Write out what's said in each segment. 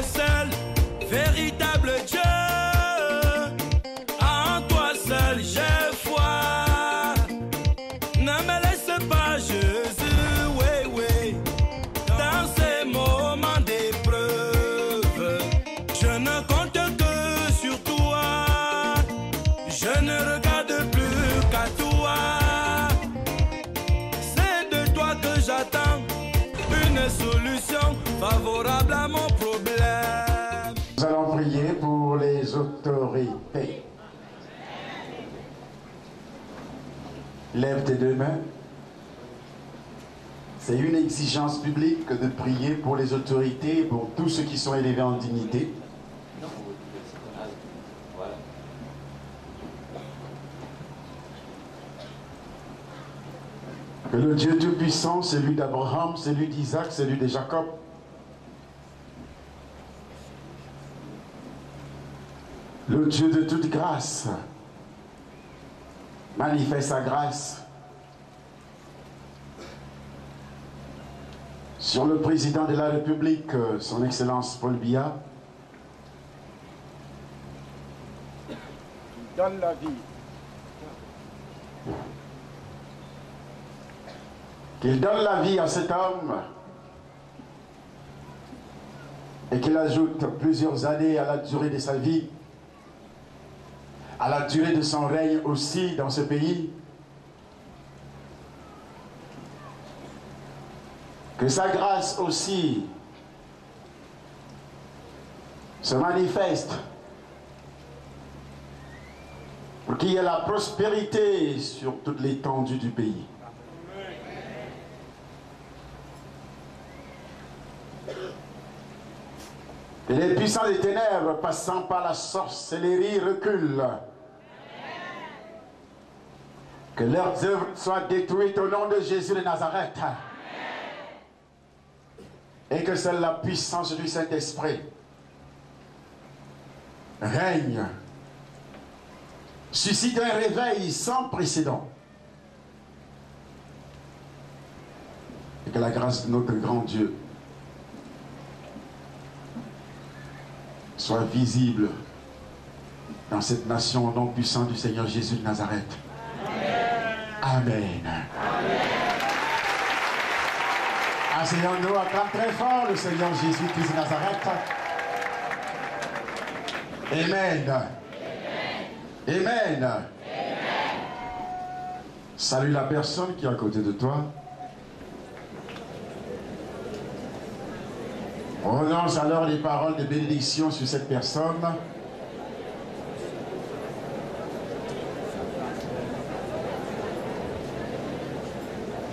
le seul véritable Dieu. En toi seul j'ai foi. Ne me laisse pas, Jésus, oui, oui, dans ces moments d'épreuve. Je ne compte que sur toi. Je ne regarde plus qu'à toi. C'est de toi que j'attends une solution favorable à mon problème. Nous allons prier pour les autorités. Lève tes deux mains. C'est une exigence biblique de prier pour les autorités, pour tous ceux qui sont élevés en dignité. Que le Dieu Tout-Puissant, celui d'Abraham, celui d'Isaac, celui de Jacob, le Dieu de toute grâce, manifeste sa grâce sur le président de la République, son Excellence Paul Biya. Il donne la vie. Qu'il donne la vie à cet homme et qu'il ajoute plusieurs années à la durée de sa vie, à la durée de son règne aussi dans ce pays. Que sa grâce aussi se manifeste pour qu'il y ait la prospérité sur toute l'étendue du pays. Que les puissants des ténèbres passant par la sorcellerie reculent. Que leurs œuvres soient détruites au nom de Jésus de Nazareth. Et que seule la puissance du Saint-Esprit règne. Suscite un réveil sans précédent. Et que la grâce de notre grand Dieu soit visible dans cette nation au nom puissant du Seigneur Jésus de Nazareth. Amen. Amen. Asseyons-nous, acclame très fort le Seigneur Jésus-Christ de Nazareth. Amen. Amen. Amen. Amen. Salue la personne qui est à côté de toi. On lance alors les paroles de bénédiction sur cette personne.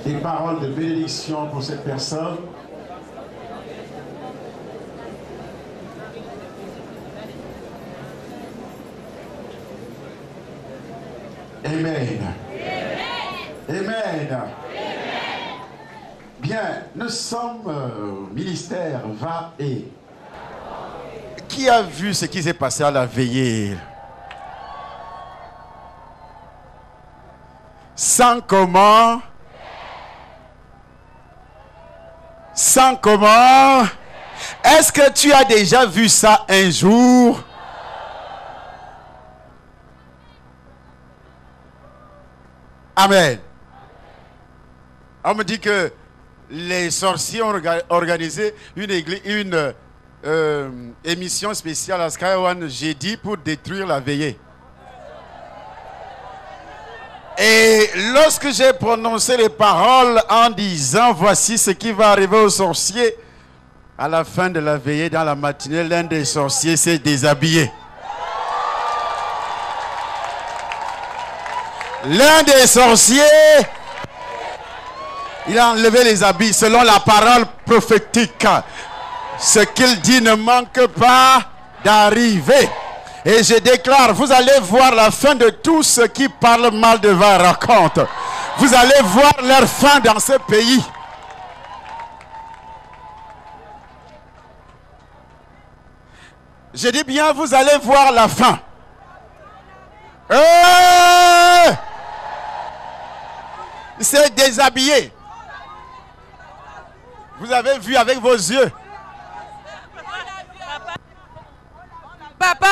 Des paroles de bénédiction pour cette personne. Amen. Amen. Amen. Bien, nous sommes au ministère Va et. Qui a vu ce qui s'est passé à la veillée? Sans comment? Sans comment? Est-ce que tu as déjà vu ça un jour? Amen. On me dit que les sorciers ont organisé une émission spéciale à Sky One jeudi pour détruire la veillée. Et lorsque j'ai prononcé les paroles en disant voici ce qui va arriver aux sorciers, à la fin de la veillée, dans la matinée, l'un des sorciers s'est déshabillé. L'un des sorciers, il a enlevé les habits selon la parole prophétique. Ce qu'il dit ne manque pas d'arriver. Et je déclare, vous allez voir la fin de tous ceux qui parlent mal de vos racontes. Vous allez voir leur fin dans ce pays. Je dis bien, vous allez voir la fin. C'est déshabillé. Vous avez vu avec vos yeux.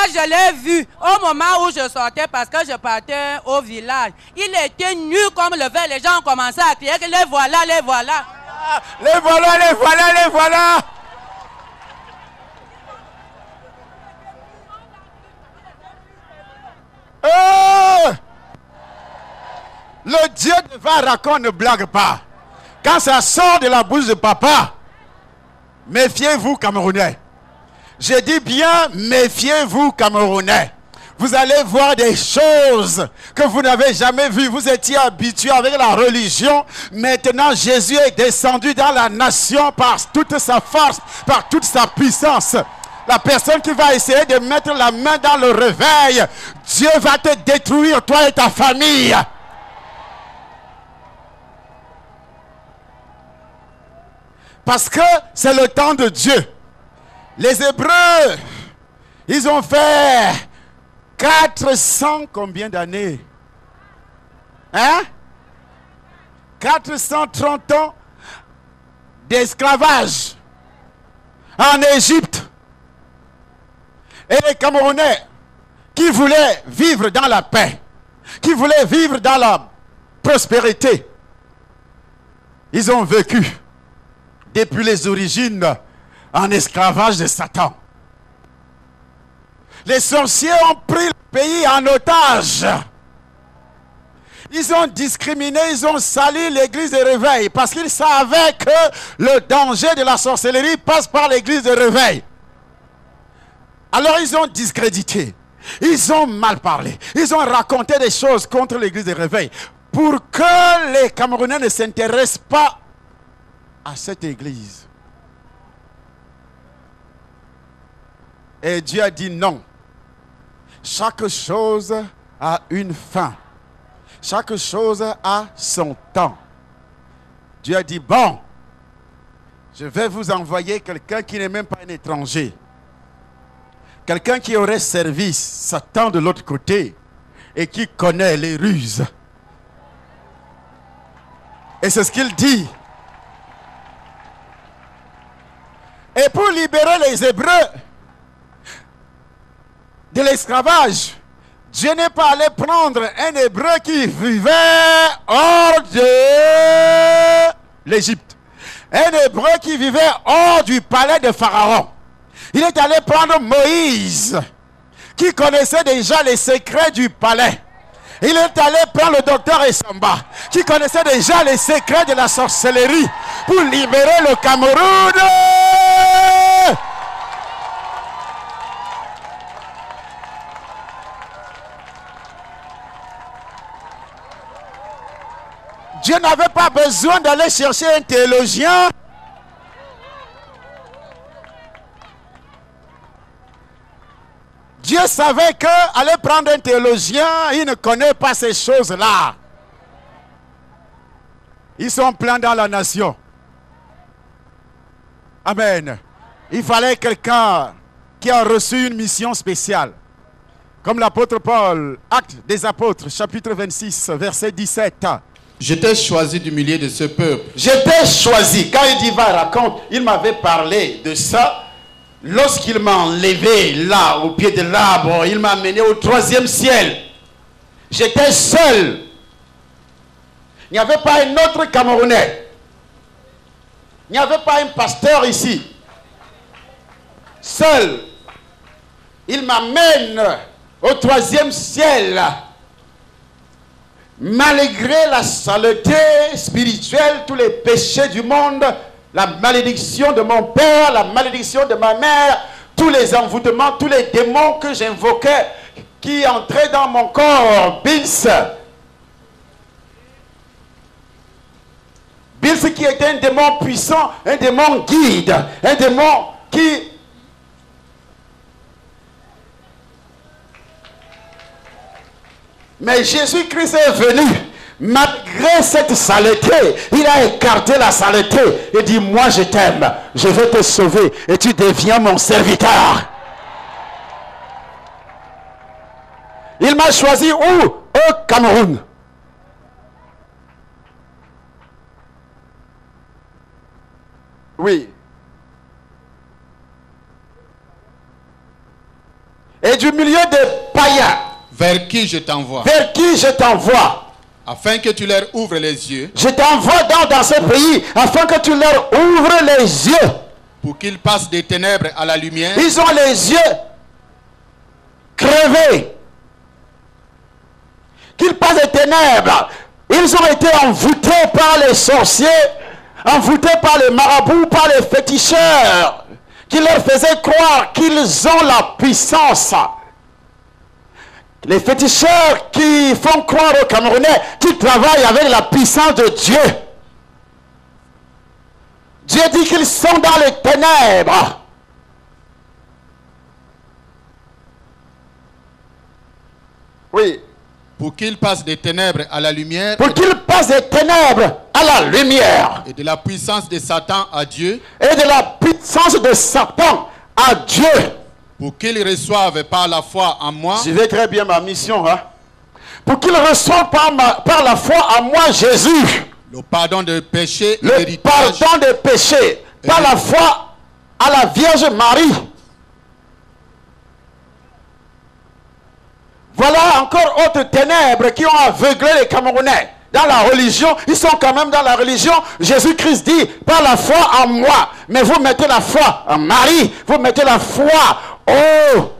je l'ai vu au moment où je sortais parce que je partais au village. Il était nu comme le verre. Les gens ont commencé à crier que les voilà, les voilà. Les voilà, les voilà, les voilà. Oh! Le Dieu de Varacon ne blague pas. Quand ça sort de la bouche de papa, méfiez-vous, Camerounais. Je dis bien, méfiez-vous, Camerounais. Vous allez voir des choses que vous n'avez jamais vues. Vous étiez habitués avec la religion. Maintenant, Jésus est descendu dans la nation par toute sa force, par toute sa puissance. La personne qui va essayer de mettre la main dans le réveil, Dieu va te détruire, toi et ta famille. Parce que c'est le temps de Dieu. Les Hébreux, ils ont fait 400 combien d'années? Hein? 430 ans d'esclavage en Égypte. Et les Camerounais qui voulaient vivre dans la paix, qui voulaient vivre dans la prospérité, ils ont vécu depuis les origines en esclavage de Satan. Les sorciers ont pris le pays en otage. Ils ont discriminé, ils ont sali l'église de réveil parce qu'ils savaient que le danger de la sorcellerie passe par l'église de réveil. Alors ils ont discrédité, ils ont mal parlé, ils ont raconté des choses contre l'église de réveil pour que les Camerounais ne s'intéressent pas à cette église. Et Dieu a dit non. Chaque chose a une fin. Chaque chose a son temps. Dieu a dit bon, je vais vous envoyer quelqu'un qui n'est même pas un étranger. Quelqu'un qui aurait servi Satan de l'autre côté et qui connaît les ruses. Et c'est ce qu'il dit. Et pour libérer les Hébreux de l'esclavage, Dieu n'est pas allé prendre un Hébreu qui vivait hors de l'Égypte. Un Hébreu qui vivait hors du palais de Pharaon. Il est allé prendre Moïse, qui connaissait déjà les secrets du palais. Il est allé prendre le docteur Essamba, qui connaissait déjà les secrets de la sorcellerie, pour libérer le Cameroun. Dieu n'avait pas besoin d'aller chercher un théologien. Dieu savait qu'aller prendre un théologien, il ne connaît pas ces choses-là. Ils sont pleins dans la nation. Amen. Il fallait quelqu'un qui a reçu une mission spéciale. Comme l'apôtre Paul, Actes des Apôtres, chapitre 26, verset 17. J'étais choisi du milieu de ce peuple. J'étais choisi. Quand il dit va raconte, il m'avait parlé de ça. Lorsqu'il m'a enlevé là, au pied de l'arbre, il m'a amené au 3e ciel. J'étais seul. Il n'y avait pas un autre Camerounais. Il n'y avait pas un pasteur ici. Seul. Il m'amène au 3e ciel. Malgré la saleté spirituelle, tous les péchés du monde, la malédiction de mon père, la malédiction de ma mère, tous les envoûtements, tous les démons que j'invoquais, qui entraient dans mon corps. Bills qui était un démon puissant, un démon guide, un démon qui... Mais Jésus-Christ est venu. Malgré cette saleté, il a écarté la saleté et dit, moi je t'aime, je vais te sauver et tu deviens mon serviteur. Il m'a choisi où? Au Cameroun. Oui. Et du milieu des païens. vers qui je t'envoie, Vers qui je t'envoie. afin que tu leur ouvres les yeux, Je t'envoie dans ce pays afin que tu leur ouvres les yeux. pour qu'ils passent des ténèbres à la lumière, Ils ont les yeux crevés. Qu'ils passent des ténèbres. Ils ont été envoûtés par les sorciers, envoûtés par les marabouts, par les féticheurs, qui leur faisaient croire qu'ils ont la puissance. Les féticheurs qui font croire aux Camerounais qu'ils travaillent avec la puissance de Dieu. Dieu dit qu'ils sont dans les ténèbres. Oui. pour qu'ils passent des ténèbres à la lumière, Pour qu'ils passent des ténèbres à la lumière. et de la puissance de Satan à Dieu, Et de la puissance de Satan à Dieu. pour qu'ils reçoivent par la foi en moi Je vais très bien ma mission. Hein? Pour qu'ils reçoivent par la foi en moi Jésus. le pardon de péché et Le l'héritage, pardon des péchés. Par la foi à la Vierge Marie. Voilà encore autres ténèbres qui ont aveuglé les Camerounais. Dans la religion, ils sont quand même dans la religion. Jésus-Christ dit, par la foi en moi. Mais vous mettez la foi en Marie. Vous mettez la foi au...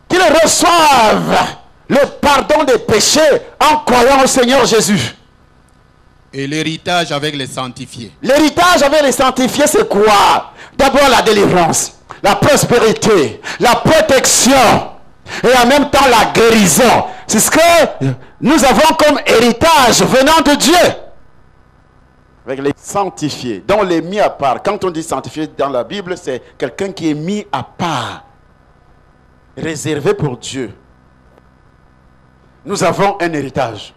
Qu'ils reçoivent le pardon des péchés en croyant au Seigneur Jésus. et l'héritage avec les sanctifiés. L'héritage avec les sanctifiés, c'est quoi? D'abord la délivrance, la prospérité, la protection et en même temps la guérison. C'est ce que nous avons comme héritage venant de Dieu. Avec les sanctifiés, dont les mis à part. Quand on dit sanctifié dans la Bible, c'est quelqu'un qui est mis à part, réservé pour Dieu. Nous avons un héritage.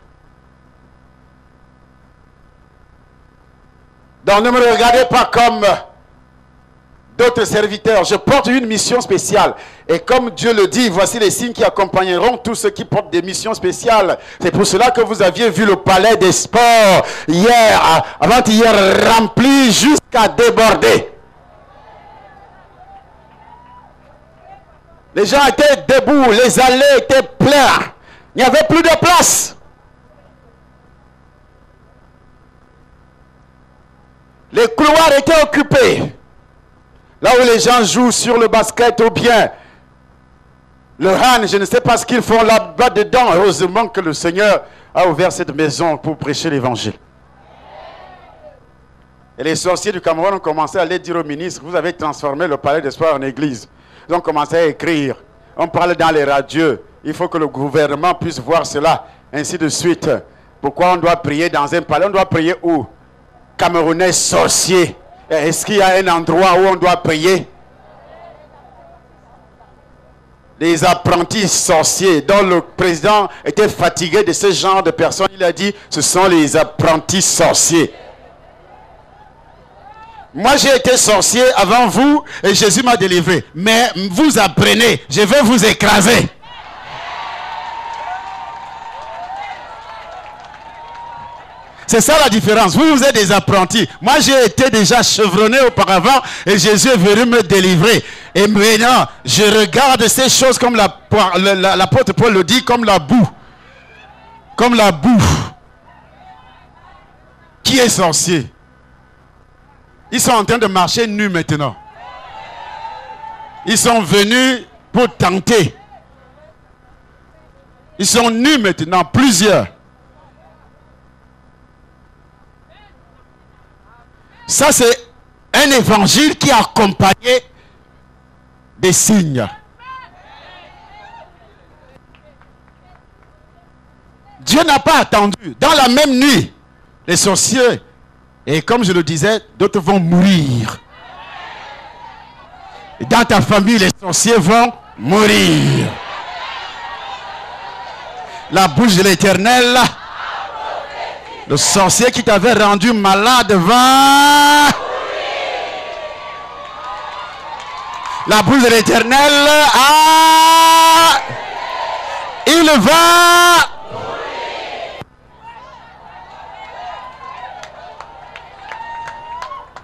Donc ne me regardez pas comme d'autres serviteurs. Je porte une mission spéciale. Et comme Dieu le dit, voici les signes qui accompagneront tous ceux qui portent des missions spéciales. C'est pour cela que vous aviez vu le palais des sports hier, avant-hier, rempli jusqu'à déborder. Les gens étaient debout, les allées étaient pleines. Il n'y avait plus de place. Les couloirs étaient occupés. Là où les gens jouent sur le basket ou bien le hand, je ne sais pas ce qu'ils font là-bas dedans. Heureusement que le Seigneur a ouvert cette maison pour prêcher l'évangile. Et les sorciers du Cameroun ont commencé à aller dire au ministre, vous avez transformé le palais d'espoir en église. Ils ont commencé à écrire. On parle dans les radios. Il faut que le gouvernement puisse voir cela. Ainsi de suite. Pourquoi on doit prier dans un palais? On doit prier où? Camerounais sorciers. Est-ce qu'il y a un endroit où on doit prier? Les apprentis sorciers, dont le président était fatigué de ce genre de personnes, il a dit, ce sont les apprentis sorciers. Moi j'ai été sorcier avant vous et Jésus m'a délivré. Mais vous apprenez, je vais vous écraser. C'est ça la différence. Vous, vous êtes des apprentis. Moi, j'ai été déjà chevronné auparavant et Jésus est venu me délivrer. Et maintenant, je regarde ces choses comme l'apôtre Paul le dit, comme la boue. Comme la boue. Qui est sorcier? Ils sont en train de marcher nus maintenant. Ils sont venus pour tenter. Ils sont nus maintenant, plusieurs. Ça, c'est un évangile qui a accompagné des signes. Dieu n'a pas attendu. Dans la même nuit, les sorciers, et comme je le disais, d'autres vont mourir. Et dans ta famille, les sorciers vont mourir. La bouche de l'Éternel, le sorcier qui t'avait rendu malade va... La bouche de l'Éternel, il va...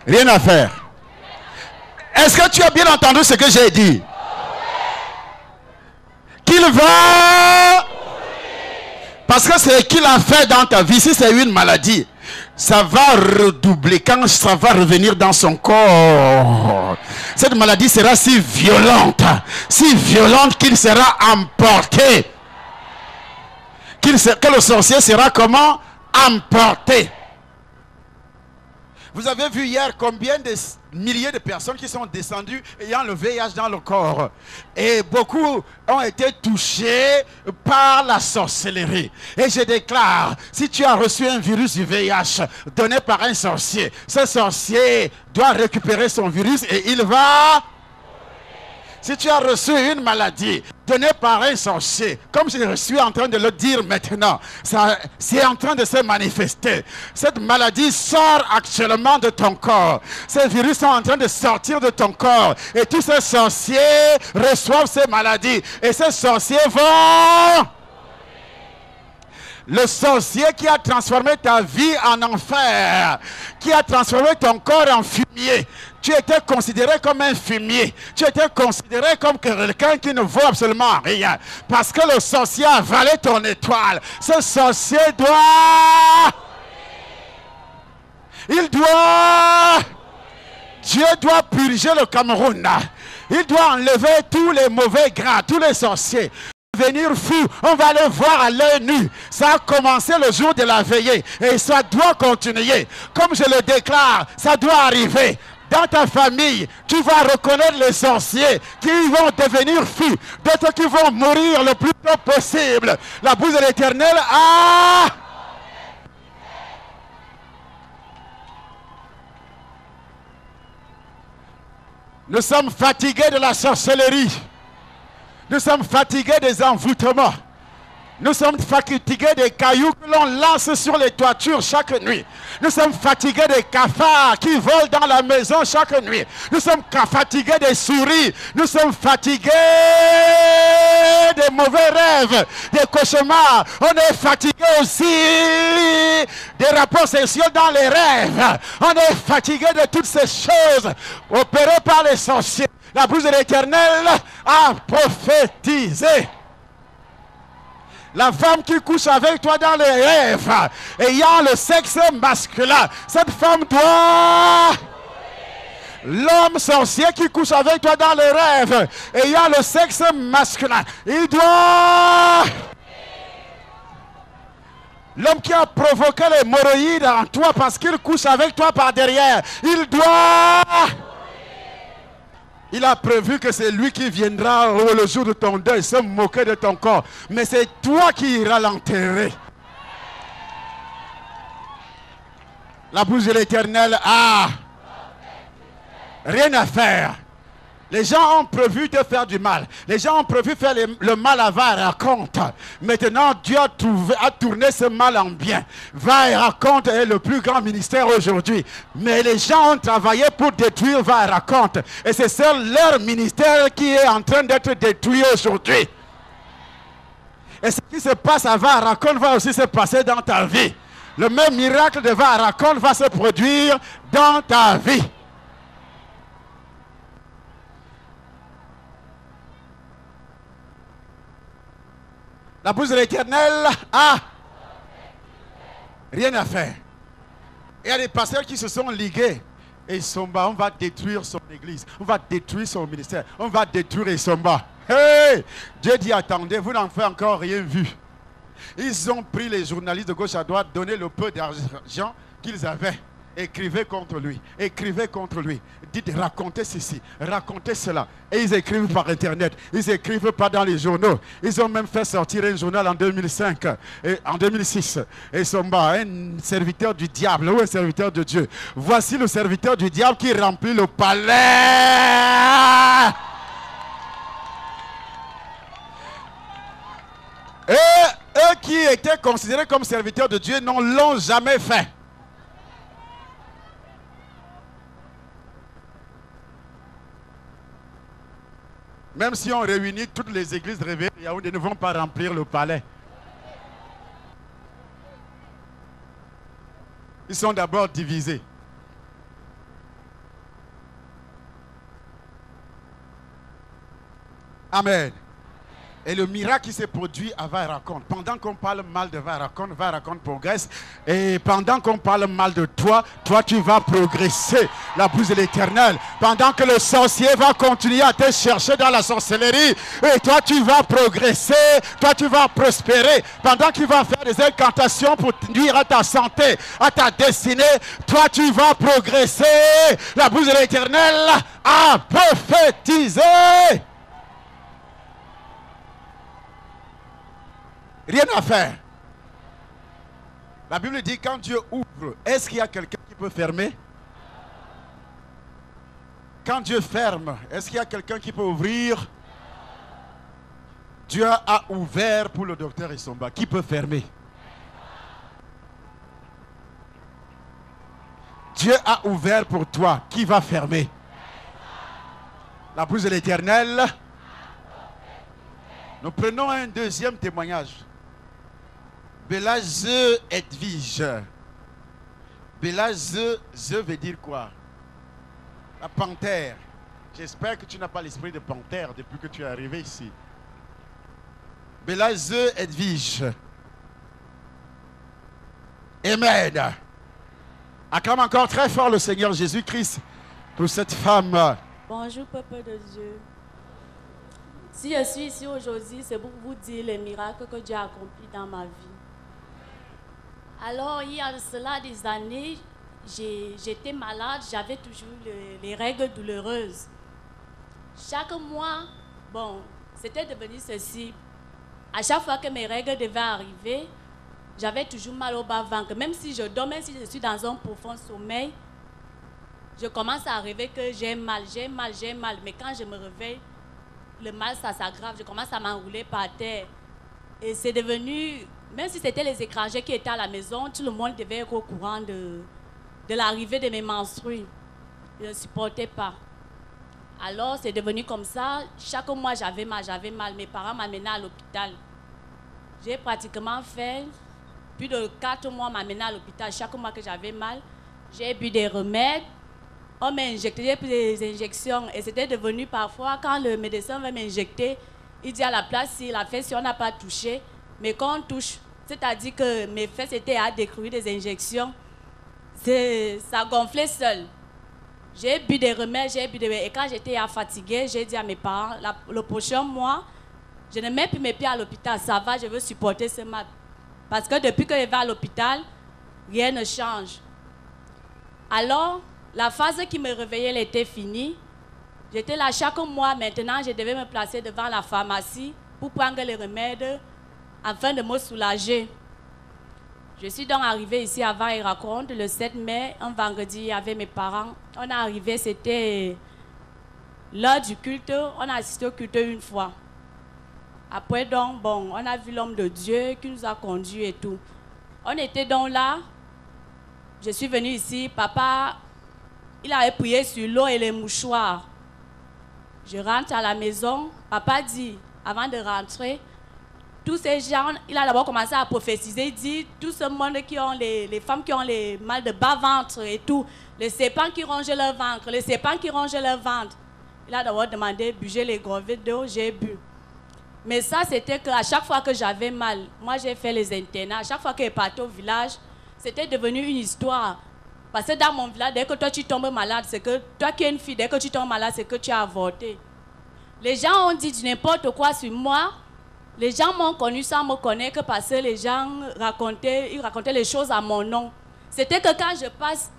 Rien à faire. Est-ce que tu as bien entendu ce que j'ai dit? Qu'il va... Parce que c'est ce qu'il a fait dans ta vie. Si c'est une maladie, ça va redoubler quand ça va revenir dans son corps. Cette maladie sera si violente qu'il sera emporté. Que le sorcier sera comment? Emporté. Vous avez vu hier combien de milliers de personnes qui sont descendues ayant le VIH dans le corps. Et beaucoup ont été touchés par la sorcellerie. Et je déclare, si tu as reçu un virus du VIH donné par un sorcier, ce sorcier doit récupérer son virus et il va... Si tu as reçu une maladie donnée par un sorcier, comme je suis en train de le dire maintenant, c'est en train de se manifester. Cette maladie sort actuellement de ton corps. Ces virus sont en train de sortir de ton corps. Et tous ces sorciers reçoivent ces maladies. Et ces sorciers vont... Le sorcier qui a transformé ta vie en enfer, qui a transformé ton corps en fumier. Tu étais considéré comme un fumier. Tu étais considéré comme quelqu'un qui ne vaut absolument rien. Parce que le sorcier a avalé ton étoile. Ce sorcier doit... Dieu doit purger le Cameroun. Il doit enlever tous les mauvais gras, tous les sorciers. Venir fou, on va le voir à l'œil nu. Ça a commencé le jour de la veillée et ça doit continuer. Comme je le déclare, ça doit arriver. Dans ta famille, tu vas reconnaître les sorciers qui vont devenir fous, d'autres qui vont mourir le plus tôt possible. La bouche de l'Éternel a... Nous sommes fatigués de la sorcellerie. Nous sommes fatigués des envoûtements. Nous sommes fatigués des cailloux que l'on lance sur les toitures chaque nuit. Nous sommes fatigués des cafards qui volent dans la maison chaque nuit. Nous sommes fatigués des souris. Nous sommes fatigués des mauvais rêves, des cauchemars. On est fatigués aussi des rapports sexuels dans les rêves. On est fatigués de toutes ces choses opérées par les sorciers. La bouche de l'Éternel a prophétisé. La femme qui couche avec toi dans les rêves, ayant le sexe masculin, cette femme doit... L'homme sorcier qui couche avec toi dans les rêves, ayant le sexe masculin, il doit... L'homme qui a provoqué l'hémorroïde en toi parce qu'il couche avec toi par derrière, il doit... Il a prévu que c'est lui qui viendra le jour de ton deuil se moquer de ton corps. Mais c'est toi qui iras l'enterrer. La bouche de l'Éternel a rien à faire. Les gens ont prévu te faire du mal. Les gens ont prévu faire le mal à va et raconte. Maintenant, Dieu a tourné ce mal en bien. Va et raconte est le plus grand ministère aujourd'hui. Mais les gens ont travaillé pour détruire va et raconte. Et c'est seul leur ministère qui est en train d'être détruit aujourd'hui. Et ce qui se passe à va et raconte va aussi se passer dans ta vie. Le même miracle de va et raconte va se produire dans ta vie. La bouche de l'Éternel a rien à faire. Il y a des pasteurs qui se sont ligués. Et Somba, on va détruire son église. On va détruire son ministère. On va détruire Somba. Hey! Dieu dit, attendez, vous n'en faites encore rien vu. Ils ont pris les journalistes de gauche à droite, donné le peu d'argent qu'ils avaient. Écrivez contre lui, écrivez contre lui. Dites, racontez ceci, racontez cela. Et ils écrivent par Internet, ils écrivent pas dans les journaux. Ils ont même fait sortir un journal en 2005, et en 2006. Et Somba, un serviteur du diable ou un serviteur de Dieu. Voici le serviteur du diable qui remplit le palais. Et eux qui étaient considérés comme serviteurs de Dieu ne l'ont jamais fait. Même si on réunit toutes les églises réveillées, Yaoundé ne vont pas remplir le palais. Ils sont d'abord divisés. Amen. Et le miracle qui s'est produit à Vairacon, pendant qu'on parle mal de Vairacon, Vairacon progresse. Et pendant qu'on parle mal de toi, toi tu vas progresser, la bouse de l'Éternel. Pendant que le sorcier va continuer à te chercher dans la sorcellerie, et toi tu vas progresser, toi tu vas prospérer. Pendant qu'il va faire des incantations pour nuire à ta santé, à ta destinée, toi tu vas progresser. La bouse de l'Éternel a prophétisé. Rien à faire. La Bible dit quand Dieu ouvre, est-ce qu'il y a quelqu'un qui peut fermer? Quand Dieu ferme, est-ce qu'il y a quelqu'un qui peut ouvrir? Dieu a ouvert pour le docteur Isomba. Qui peut fermer? Dieu a ouvert pour toi. Qui va fermer? La bouse de l'Éternel. Nous prenons un deuxième témoignage. Belage Edwige. Belage veut dire quoi? La panthère. J'espère que tu n'as pas l'esprit de panthère depuis que tu es arrivé ici. Belage Edwige. Amen. Acclame encore très fort le Seigneur Jésus-Christ pour cette femme. Bonjour, peuple de Dieu. Si je suis ici aujourd'hui, c'est pour vous dire les miracles que Dieu a accomplis dans ma vie. Alors, il y a cela des années, j'étais malade, j'avais toujours les règles douloureuses. Chaque mois, bon, c'était devenu ceci. À chaque fois que mes règles devaient arriver, j'avais toujours mal au bas-ventre. Même si je dors, même si je suis dans un profond sommeil, je commence à rêver que j'ai mal. Mais quand je me réveille, le mal, ça s'aggrave. Je commence à m'enrouler par terre. Et c'est devenu, même si c'était les étrangers qui étaient à la maison, tout le monde devait être au courant de l'arrivée de mes menstrues. Je ne supportais pas. Alors, c'est devenu comme ça. Chaque mois, j'avais mal. Mes parents m'amenaient à l'hôpital. J'ai pratiquement fait plus de 4 mois m'amener à l'hôpital. Chaque mois que j'avais mal, j'ai bu des remèdes. On m'a injecté des injections. Et c'était devenu parfois, quand le médecin veut m'injecter, il dit à la place, si la fesse, si on n'a pas touché, mais quand on touche, c'est-à-dire que mes fesses étaient à détruire des injections, ça gonflait seul. J'ai bu des remèdes, et quand j'étais fatiguée, j'ai dit à mes parents, le prochain mois, je ne mets plus mes pieds à l'hôpital, ça va, je veux supporter ce mal. Parce que depuis que je vais à l'hôpital, rien ne change. Alors, la phase qui me réveillait, elle était finie. J'étais là chaque mois. Maintenant, je devais me placer devant la pharmacie pour prendre les remèdes afin de me soulager. Je suis donc arrivée ici à Vairacon le 7 mai, un vendredi, avec mes parents. On est arrivé, c'était l'heure du culte. On a assisté au culte une fois. Après, donc, bon, on a vu l'homme de Dieu qui nous a conduits et tout. On était donc là. Je suis venue ici. Papa, il avait prié sur l'eau et les mouchoirs. Je rentre à la maison. Papa dit, avant de rentrer, tous ces gens, il a d'abord commencé à prophétiser. Il dit, tout ce monde qui ont les femmes qui ont les mal de bas-ventre et tout, les serpents qui rongent leur ventre, les serpents qui rongent leur ventre. Il a d'abord demandé de buger les gourvettes d'eau, j'ai bu. Mais ça, c'était qu'à chaque fois que j'avais mal, moi j'ai fait les internats. À chaque fois que je partais au village, c'était devenu une histoire. Parce que dans mon village, dès que toi tu tombes malade, c'est que toi qui es une fille, dès que tu tombes malade, c'est que tu as avorté. Les gens ont dit du n'importe quoi sur moi. Les gens m'ont connu sans me connaître parce que les gens racontaient les choses à mon nom. C'était que quand je passe,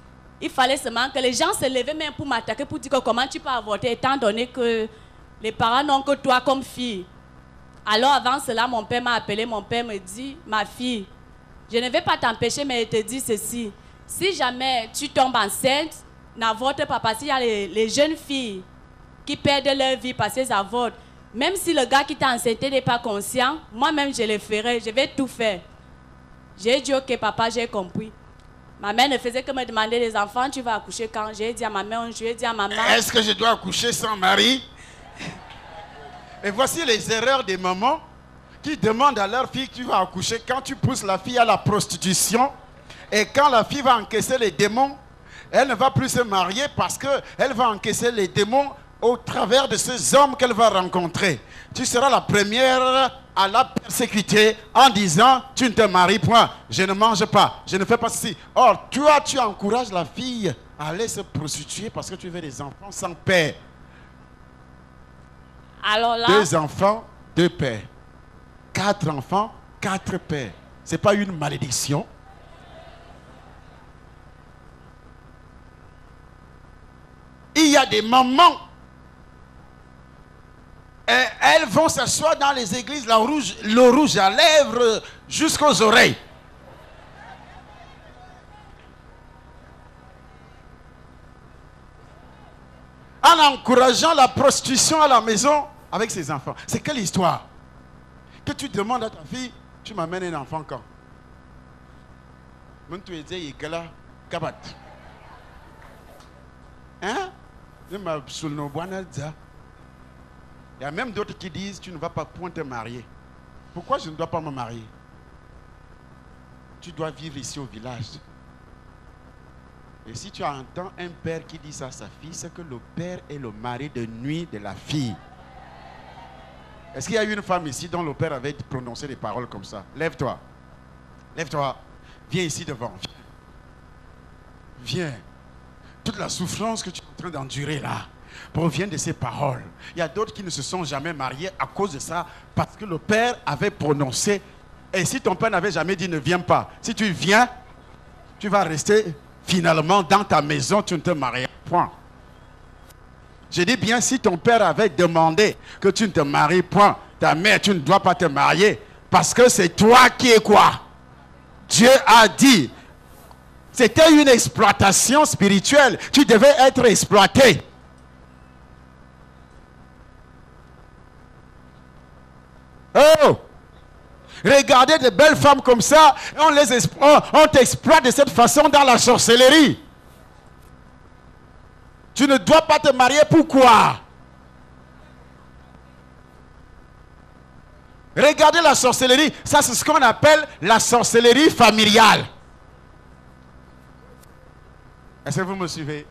il fallait seulement que les gens se levaient même pour m'attaquer, pour dire que comment tu peux avorter, étant donné que les parents n'ont que toi comme fille. Alors avant cela, mon père m'a appelé, mon père me dit, ma fille, je ne vais pas t'empêcher, mais je te dis ceci. Si jamais tu tombes enceinte, n'avorte pas, parce qu'il y a les jeunes filles qui perdent leur vie parce qu'elles avortent. Même si le gars qui t'a enceinte n'est pas conscient, moi-même je le ferai, je vais tout faire. J'ai dit, ok papa, j'ai compris. Ma mère ne faisait que me demander les enfants, tu vas accoucher quand? J'ai dit à ma mère, je lui ai dit à maman. Est-ce que je dois accoucher sans mari? Et voici les erreurs des mamans qui demandent à leur fille, tu vas accoucher quand tu pousses la fille à la prostitution. Et quand la fille va encaisser les démons, elle ne va plus se marier parce qu'elle va encaisser les démons au travers de ces hommes qu'elle va rencontrer, tu seras la première à la persécuter en disant, tu ne te maries point, je ne mange pas, je ne fais pas ceci. Or, toi, tu encourages la fille à aller se prostituer parce que tu veux des enfants sans père. Alors là, 2 enfants, 2 pères. 4 enfants, 4 pères. Ce n'est pas une malédiction. Il y a des mamans. Et elles vont s'asseoir dans les églises, le rouge à lèvres jusqu'aux oreilles. En encourageant la prostitution à la maison avec ses enfants. C'est quelle histoire? Que tu demandes à ta fille, tu m'amènes un enfant quand? Hein? Il y a même d'autres qui disent, tu ne vas pas point te marier. Pourquoi je ne dois pas me marier? Tu dois vivre ici au village. Et si tu entends un père qui dit ça à sa fille, c'est que le père est le mari de nuit de la fille. Est-ce qu'il y a une femme ici dont le père avait prononcé des paroles comme ça? Lève-toi. Lève-toi. Viens ici devant. Viens. Toute la souffrance que tu es en train d'endurer là provient de ces paroles. Il y a d'autres qui ne se sont jamais mariés à cause de ça, parce que le père avait prononcé. Et si ton père n'avait jamais dit ne viens pas, si tu viens, tu vas rester finalement dans ta maison, tu ne te marieras point. Je dis bien, si ton père avait demandé que tu ne te maries point, ta mère, tu ne dois pas te marier, parce que c'est toi qui es quoi? Dieu a dit. C'était une exploitation spirituelle. Tu devais être exploité. Oh! Regardez de belles femmes comme ça, on t'exploite de cette façon dans la sorcellerie. Tu ne dois pas te marier, pourquoi? Regardez la sorcellerie, ça c'est ce qu'on appelle la sorcellerie familiale. Est-ce que vous me suivez?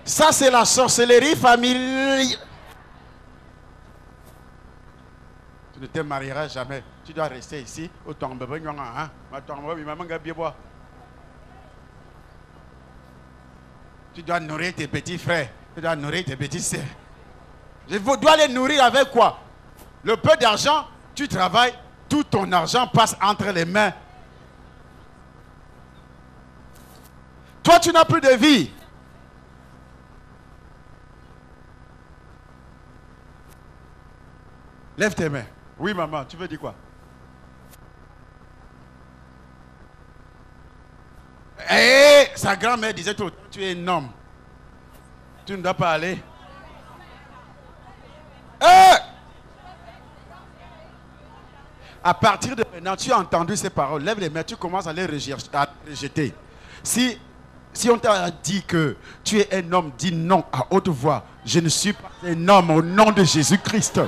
Ça c'est la sorcellerie familiale. Tu ne te marieras jamais. Tu dois rester ici. Tu dois nourrir tes petits frères. Tu dois nourrir tes petites sœurs. Je dois les nourrir avec quoi? Le peu d'argent, tu travailles, tout ton argent passe entre les mains. Toi, tu n'as plus de vie. Lève tes mains. Oui, maman, tu veux dire quoi? Et sa grand-mère disait tout, tu es un homme. Tu ne dois pas aller. À partir de maintenant, tu as entendu ces paroles. Lève les mains, tu commences à les rejeter. Si on t'a dit que tu es un homme, dis non à haute voix. Je ne suis pas un homme au nom de Jésus-Christ.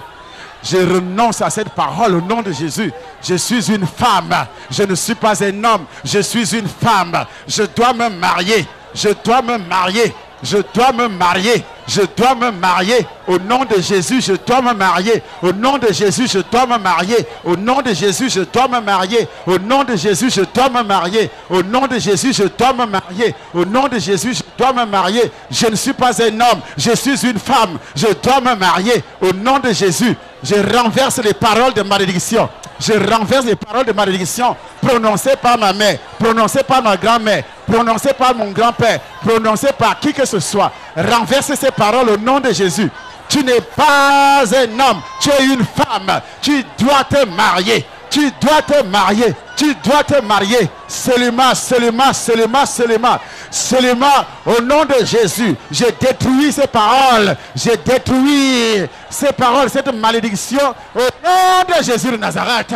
Je renonce à cette parole au nom de Jésus. Je suis une femme. Je ne suis pas un homme. Je suis une femme. Je dois me marier. Je dois me marier. Je dois me marier. Je dois me marier. Au nom de Jésus, je dois me marier. Au nom de Jésus, je dois me marier. Au nom de Jésus, je dois me marier. Au nom de Jésus, je dois me marier. Au nom de Jésus, je dois me marier. Au nom de Jésus, je dois me marier. Je ne suis pas un homme. Je suis une femme. Je dois me marier. Au nom de Jésus, je renverse les paroles de malédiction. Je renverse les paroles de malédiction prononcées par ma mère, prononcées par ma grand-mère, prononcées par mon grand-père, prononcées par qui que ce soit. Renverse ces paroles au nom de Jésus. Tu n'es pas un homme, tu es une femme. Tu dois te marier. Tu dois te marier. Tu dois te marier. Seulement, seulement, seulement, seulement. Seulement, au nom de Jésus, j'ai détruit ces paroles. J'ai détruit ces paroles, cette malédiction. Au nom de Jésus de Nazareth.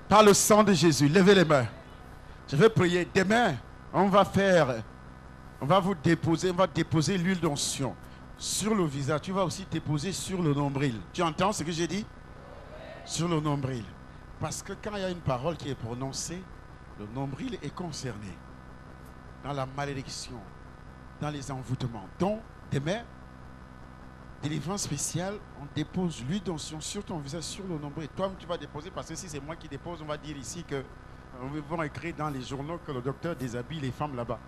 Par le sang de Jésus, levez les mains. Je vais prier. Demain, on va vous déposer, on va déposer l'huile d'onction sur le visage. Tu vas aussi déposer sur le nombril. Tu entends ce que j'ai dit? sur le nombril. Parce que quand il y a une parole qui est prononcée, le nombril est concerné dans la malédiction, dans les envoûtements. Donc, demain, délivrance spéciale, on dépose l'huile d'onction sur ton visage, sur le nombril. Toi, tu vas déposer, parce que si c'est moi qui dépose, on va dire ici que on va écrire dans les journaux que le docteur déshabille les femmes là-bas.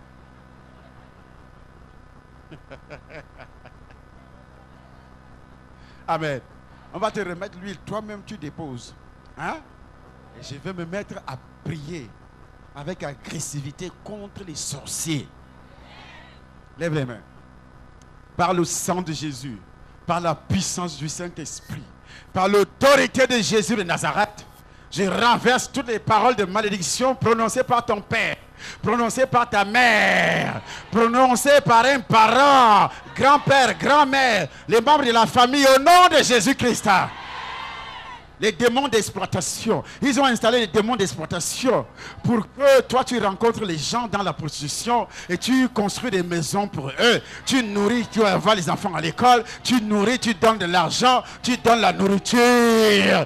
Amen. On va te remettre l'huile, toi-même tu déposes. Hein? Et je vais me mettre à prier avec agressivité contre les sorciers. Lève les mains. Par le sang de Jésus, par la puissance du Saint-Esprit, par l'autorité de Jésus de Nazareth, je renverse toutes les paroles de malédiction prononcées par ton père, prononcées par ta mère, prononcées par un parent, grand-père, grand-mère, les membres de la famille, au nom de Jésus-Christ. Les démons d'exploitation, ils ont installé les démons d'exploitation pour que toi tu rencontres les gens dans la prostitution et tu construis des maisons pour eux. Tu nourris, tu envoies les enfants à l'école, tu nourris, tu donnes de l'argent, tu donnes la nourriture.